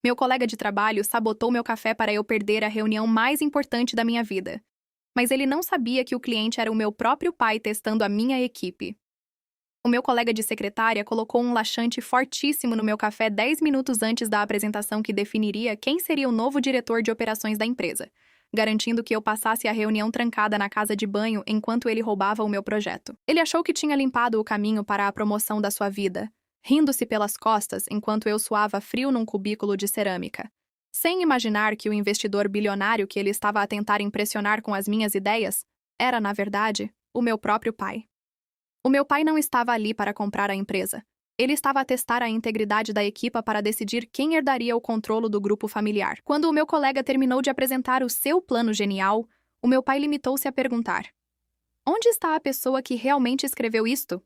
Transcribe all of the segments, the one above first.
Meu colega de trabalho sabotou meu café para eu perder a reunião mais importante da minha vida. Mas ele não sabia que o cliente era o meu próprio pai testando a minha equipe. O meu colega de secretária colocou um laxante fortíssimo no meu café 10 minutos antes da apresentação que definiria quem seria o novo diretor de operações da empresa, garantindo que eu passasse a reunião trancada na casa de banho enquanto ele roubava o meu projeto. Ele achou que tinha limpado o caminho para a promoção da sua vida, rindo-se pelas costas enquanto eu suava frio num cubículo de cerâmica. Sem imaginar que o investidor bilionário que ele estava a tentar impressionar com as minhas ideias era, na verdade, o meu próprio pai. O meu pai não estava ali para comprar a empresa. Ele estava a testar a integridade da equipa para decidir quem herdaria o controle do grupo familiar. Quando o meu colega terminou de apresentar o seu plano genial, o meu pai limitou-se a perguntar: "Onde está a pessoa que realmente escreveu isto?"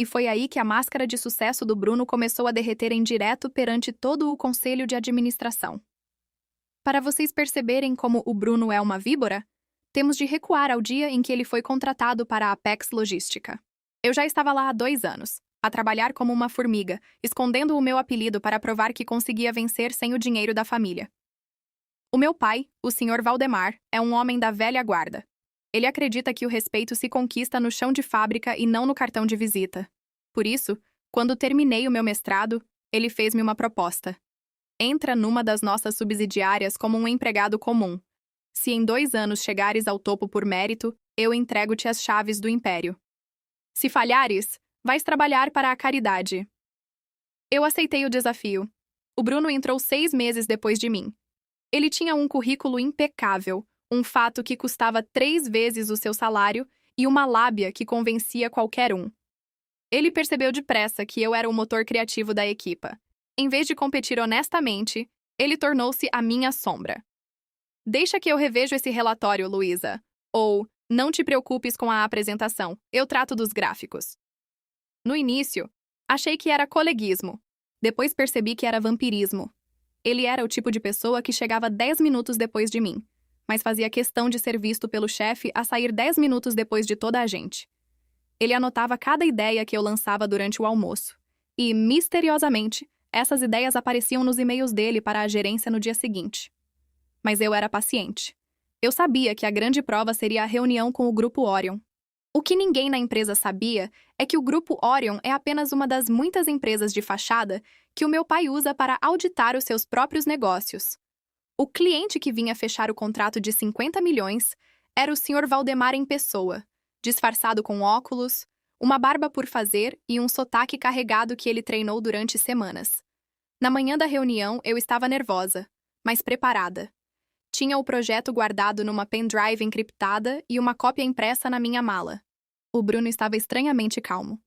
E foi aí que a máscara de sucesso do Bruno começou a derreter em direto perante todo o conselho de administração. Para vocês perceberem como o Bruno é uma víbora, temos de recuar ao dia em que ele foi contratado para a Apex Logística. Eu já estava lá há 2 anos, a trabalhar como uma formiga, escondendo o meu apelido para provar que conseguia vencer sem o dinheiro da família. O meu pai, o Sr. Valdemar, é um homem da velha guarda. Ele acredita que o respeito se conquista no chão de fábrica e não no cartão de visita. Por isso, quando terminei o meu mestrado, ele fez-me uma proposta. Entra numa das nossas subsidiárias como um empregado comum. Se em 2 anos chegares ao topo por mérito, eu entrego-te as chaves do império. Se falhares, vais trabalhar para a caridade. Eu aceitei o desafio. O Bruno entrou 6 meses depois de mim. Ele tinha um currículo impecável, um fato que custava 3 vezes o seu salário e uma lábia que convencia qualquer um. Ele percebeu depressa que eu era o motor criativo da equipa. Em vez de competir honestamente, ele tornou-se a minha sombra. Deixa que eu revejo esse relatório, Luísa. Ou, não te preocupes com a apresentação, eu trato dos gráficos. No início, achei que era coleguismo. Depois percebi que era vampirismo. Ele era o tipo de pessoa que chegava 10 minutos depois de mim, mas fazia questão de ser visto pelo chefe a sair 10 minutos depois de toda a gente. Ele anotava cada ideia que eu lançava durante o almoço. E, misteriosamente, essas ideias apareciam nos e-mails dele para a gerência no dia seguinte. Mas eu era paciente. Eu sabia que a grande prova seria a reunião com o Grupo Orion. O que ninguém na empresa sabia é que o Grupo Orion é apenas uma das muitas empresas de fachada que o meu pai usa para auditar os seus próprios negócios. O cliente que vinha fechar o contrato de 50 milhões era o Sr. Valdemar em pessoa, disfarçado com óculos, uma barba por fazer e um sotaque carregado que ele treinou durante semanas. Na manhã da reunião, eu estava nervosa, mas preparada. Tinha o projeto guardado numa pendrive encriptada e uma cópia impressa na minha mala. O Bruno estava estranhamente calmo.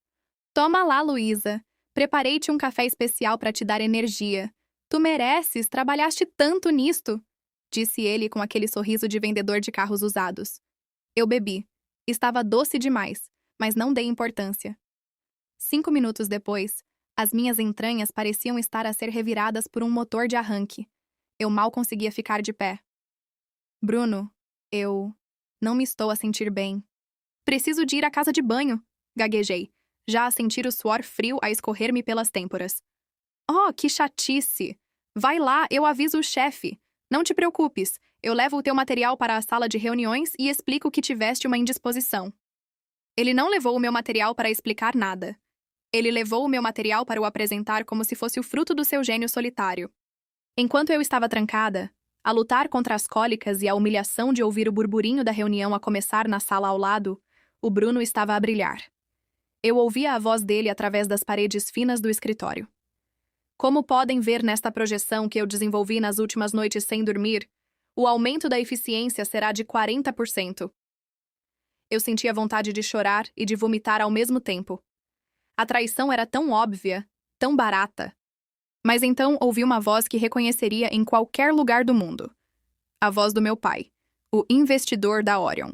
"Toma lá, Luísa. Preparei-te um café especial para te dar energia. Tu mereces, trabalhaste tanto nisto", disse ele com aquele sorriso de vendedor de carros usados. Eu bebi. Estava doce demais, mas não dei importância. 5 minutos depois, as minhas entranhas pareciam estar a ser reviradas por um motor de arranque. Eu mal conseguia ficar de pé. "Bruno, eu não me estou a sentir bem. Preciso de ir à casa de banho", gaguejei, já a sentir o suor frio a escorrer-me pelas têmporas. "Oh, que chatice! Vai lá, eu aviso o chefe. Não te preocupes, eu levo o teu material para a sala de reuniões e explico que tiveste uma indisposição." Ele não levou o meu material para explicar nada. Ele levou o meu material para o apresentar como se fosse o fruto do seu gênio solitário. Enquanto eu estava trancada, a lutar contra as cólicas e a humilhação de ouvir o burburinho da reunião a começar na sala ao lado, o Bruno estava a brilhar. Eu ouvia a voz dele através das paredes finas do escritório. "Como podem ver nesta projeção que eu desenvolvi nas últimas noites sem dormir, o aumento da eficiência será de 40%. Eu sentia vontade de chorar e de vomitar ao mesmo tempo. A traição era tão óbvia, tão barata. Mas então ouvi uma voz que reconheceria em qualquer lugar do mundo. A voz do meu pai, o investidor da Orion.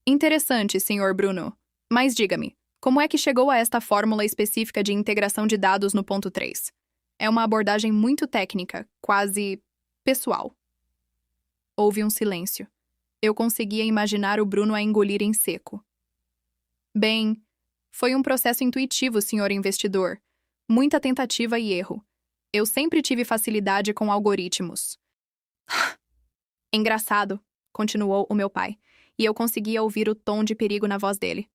"Interessante, Sr. Bruno. Mas diga-me, como é que chegou a esta fórmula específica de integração de dados no ponto 3? É uma abordagem muito técnica, quase pessoal." Houve um silêncio. Eu conseguia imaginar o Bruno a engolir em seco. "Bem, foi um processo intuitivo, Sr. Investidor. Muita tentativa e erro. Eu sempre tive facilidade com algoritmos. Engraçado, continuou o meu pai, e eu conseguia ouvir o tom de perigo na voz dele.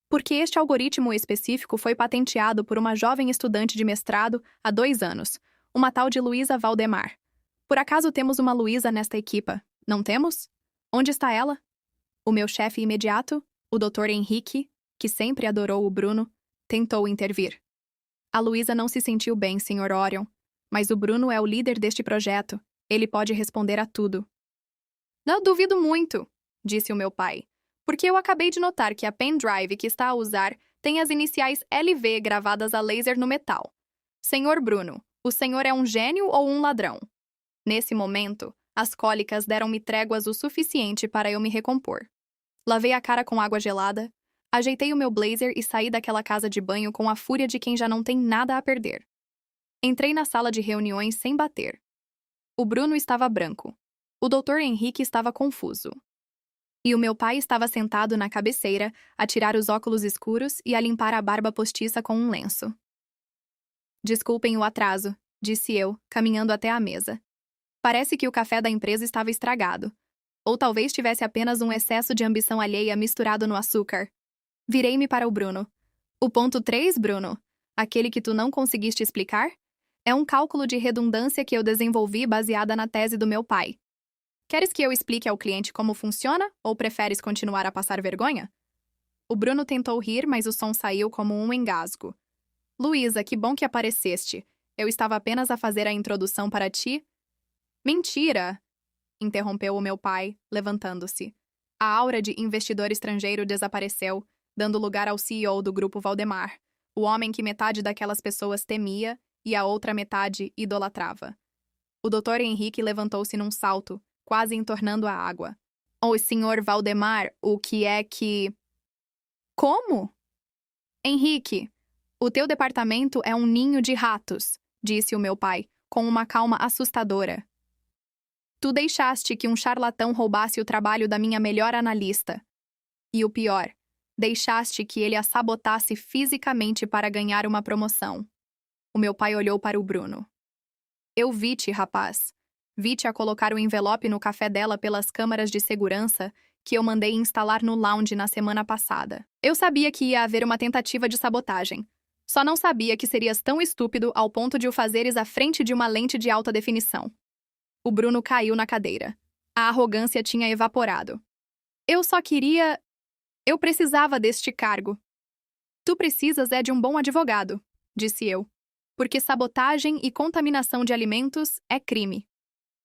Porque este algoritmo específico foi patenteado por uma jovem estudante de mestrado há 2 anos, uma tal de Luísa Valdemar. Por acaso temos uma Luísa nesta equipa, não temos? Onde está ela? O meu chefe imediato, o Dr. Henrique, que sempre adorou o Bruno, tentou intervir. A Luísa não se sentiu bem, Sr. Orion, mas o Bruno é o líder deste projeto. Ele pode responder a tudo. Não duvido muito, disse o meu pai, porque eu acabei de notar que a pendrive que está a usar tem as iniciais LV gravadas a laser no metal. Senhor Bruno, o senhor é um gênio ou um ladrão? Nesse momento, as cólicas deram-me tréguas o suficiente para eu me recompor. Lavei a cara com água gelada, ajeitei o meu blazer e saí daquela casa de banho com a fúria de quem já não tem nada a perder. Entrei na sala de reuniões sem bater. O Bruno estava branco. O Dr. Henrique estava confuso. E o meu pai estava sentado na cabeceira, a tirar os óculos escuros e a limpar a barba postiça com um lenço. Desculpem o atraso, disse eu, caminhando até a mesa. Parece que o café da empresa estava estragado. Ou talvez tivesse apenas um excesso de ambição alheia misturado no açúcar. Virei-me para o Bruno. O ponto 3, Bruno? Aquele que tu não conseguiste explicar? É um cálculo de redundância que eu desenvolvi baseada na tese do meu pai. Queres que eu explique ao cliente como funciona, ou preferes continuar a passar vergonha? O Bruno tentou rir, mas o som saiu como um engasgo. Luísa, que bom que apareceste. Eu estava apenas a fazer a introdução para ti. Mentira! Interrompeu o meu pai, levantando-se. A aura de investidor estrangeiro desapareceu, dando lugar ao CEO do grupo Valdemar, o homem que metade daquelas pessoas temia e a outra metade idolatrava. O Dr. Henrique levantou-se num salto, quase entornando a água. O Sr. Valdemar, o que é que... Como? Henrique, o teu departamento é um ninho de ratos, disse o meu pai, com uma calma assustadora. Tu deixaste que um charlatão roubasse o trabalho da minha melhor analista. E o pior, deixaste que ele a sabotasse fisicamente para ganhar uma promoção. O meu pai olhou para o Bruno. Eu vi-te, rapaz. Vi-te a colocar o envelope no café dela pelas câmaras de segurança que eu mandei instalar no lounge na semana passada. Eu sabia que ia haver uma tentativa de sabotagem. Só não sabia que serias tão estúpido ao ponto de o fazeres à frente de uma lente de alta definição. O Bruno caiu na cadeira. A arrogância tinha evaporado. Eu só queria... Eu precisava deste cargo. Tu precisas é de um bom advogado, disse eu. Porque sabotagem e contaminação de alimentos é crime.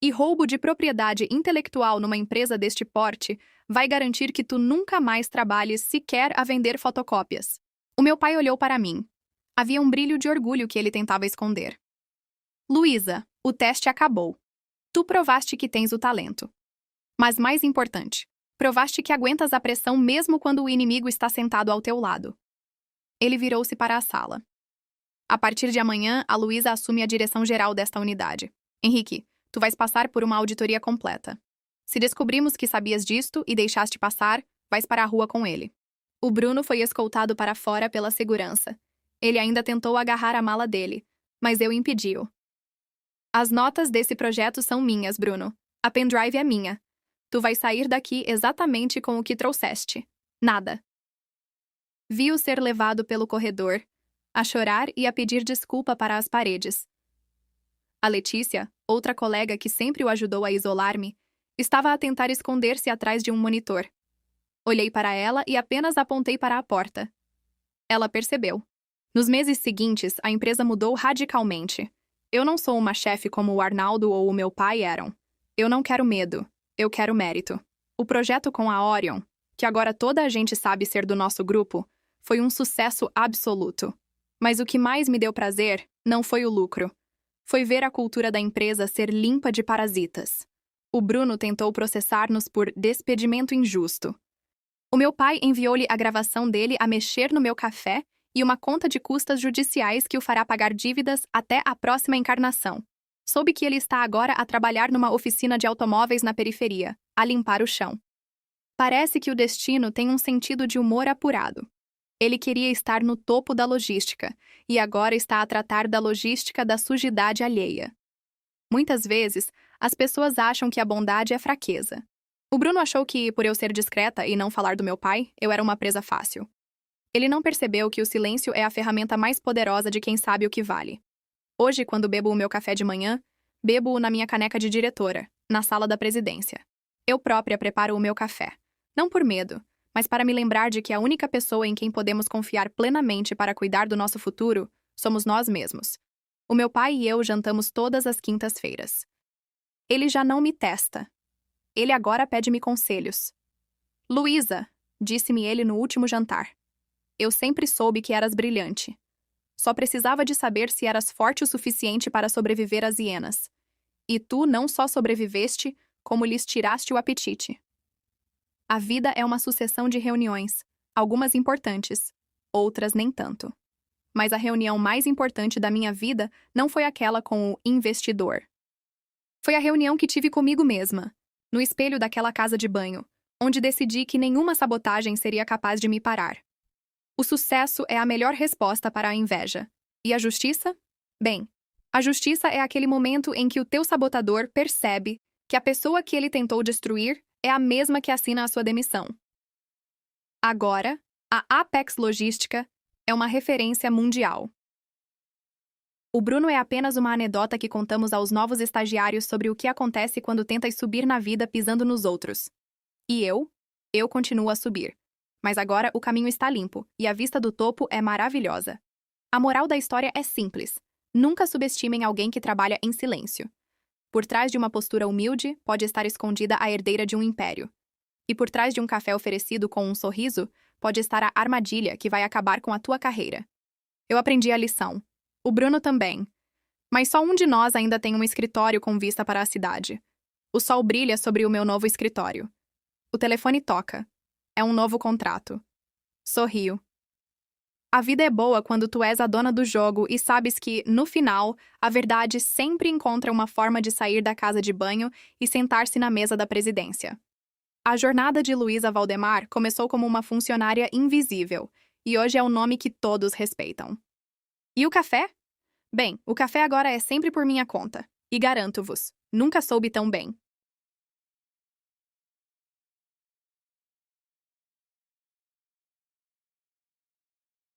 E roubo de propriedade intelectual numa empresa deste porte vai garantir que tu nunca mais trabalhes sequer a vender fotocópias. O meu pai olhou para mim. Havia um brilho de orgulho que ele tentava esconder. Luísa, o teste acabou. Tu provaste que tens o talento. Mas mais importante, provaste que aguentas a pressão mesmo quando o inimigo está sentado ao teu lado. Ele virou-se para a sala. A partir de amanhã, a Luísa assume a direção geral desta unidade. Henrique, tu vais passar por uma auditoria completa. Se descobrimos que sabias disto e deixaste passar, vais para a rua com ele. O Bruno foi escoltado para fora pela segurança. Ele ainda tentou agarrar a mala dele, mas eu impedi-o. As notas desse projeto são minhas, Bruno. A pendrive é minha. Tu vais sair daqui exatamente com o que trouxeste. Nada. Vi-o ser levado pelo corredor, a chorar e a pedir desculpa para as paredes. A Letícia, outra colega que sempre o ajudou a isolar-me, estava a tentar esconder-se atrás de um monitor. Olhei para ela e apenas apontei para a porta. Ela percebeu. Nos meses seguintes, a empresa mudou radicalmente. Eu não sou uma chefe como o Arnaldo ou o meu pai eram. Eu não quero medo. Eu quero mérito. O projeto com a Orion, que agora toda a gente sabe ser do nosso grupo, foi um sucesso absoluto. Mas o que mais me deu prazer não foi o lucro. Foi ver a cultura da empresa ser limpa de parasitas. O Bruno tentou processar-nos por despedimento injusto. O meu pai enviou-lhe a gravação dele a mexer no meu café e uma conta de custas judiciais que o fará pagar dívidas até a próxima encarnação. Soube que ele está agora a trabalhar numa oficina de automóveis na periferia, a limpar o chão. Parece que o destino tem um sentido de humor apurado. Ele queria estar no topo da logística, e agora está a tratar da logística da sujidade alheia. Muitas vezes, as pessoas acham que a bondade é fraqueza. O Bruno achou que, por eu ser discreta e não falar do meu pai, eu era uma presa fácil. Ele não percebeu que o silêncio é a ferramenta mais poderosa de quem sabe o que vale. Hoje, quando bebo o meu café de manhã, bebo-o na minha caneca de diretora, na sala da presidência. Eu própria preparo o meu café. Não por medo, mas para me lembrar de que a única pessoa em quem podemos confiar plenamente para cuidar do nosso futuro somos nós mesmos. O meu pai e eu jantamos todas as quintas-feiras. Ele já não me testa. Ele agora pede-me conselhos. Luísa, disse-me ele no último jantar. Eu sempre soube que eras brilhante. Só precisava de saber se eras forte o suficiente para sobreviver às hienas. E tu não só sobreviveste, como lhes tiraste o apetite. A vida é uma sucessão de reuniões, algumas importantes, outras nem tanto. Mas a reunião mais importante da minha vida não foi aquela com o investidor. Foi a reunião que tive comigo mesma, no espelho daquela casa de banho, onde decidi que nenhuma sabotagem seria capaz de me parar. O sucesso é a melhor resposta para a inveja. E a justiça? Bem, a justiça é aquele momento em que o teu sabotador percebe que a pessoa que ele tentou destruir é a mesma que assina a sua demissão. Agora, a Apex Logística é uma referência mundial. O Bruno é apenas uma anedota que contamos aos novos estagiários sobre o que acontece quando tentas subir na vida pisando nos outros. E eu continuo a subir. Mas agora o caminho está limpo e a vista do topo é maravilhosa. A moral da história é simples. Nunca subestimem alguém que trabalha em silêncio. Por trás de uma postura humilde, pode estar escondida a herdeira de um império. E por trás de um café oferecido com um sorriso, pode estar a armadilha que vai acabar com a tua carreira. Eu aprendi a lição. O Bruno também. Mas só um de nós ainda tem um escritório com vista para a cidade. O sol brilha sobre o meu novo escritório. O telefone toca. É um novo contrato. Sorrio. A vida é boa quando tu és a dona do jogo e sabes que, no final, a verdade sempre encontra uma forma de sair da casa de banho e sentar-se na mesa da presidência. A jornada de Luísa Valdemar começou como uma funcionária invisível, e hoje é o nome que todos respeitam. E o café? Bem, o café agora é sempre por minha conta. E garanto-vos, nunca soube tão bem.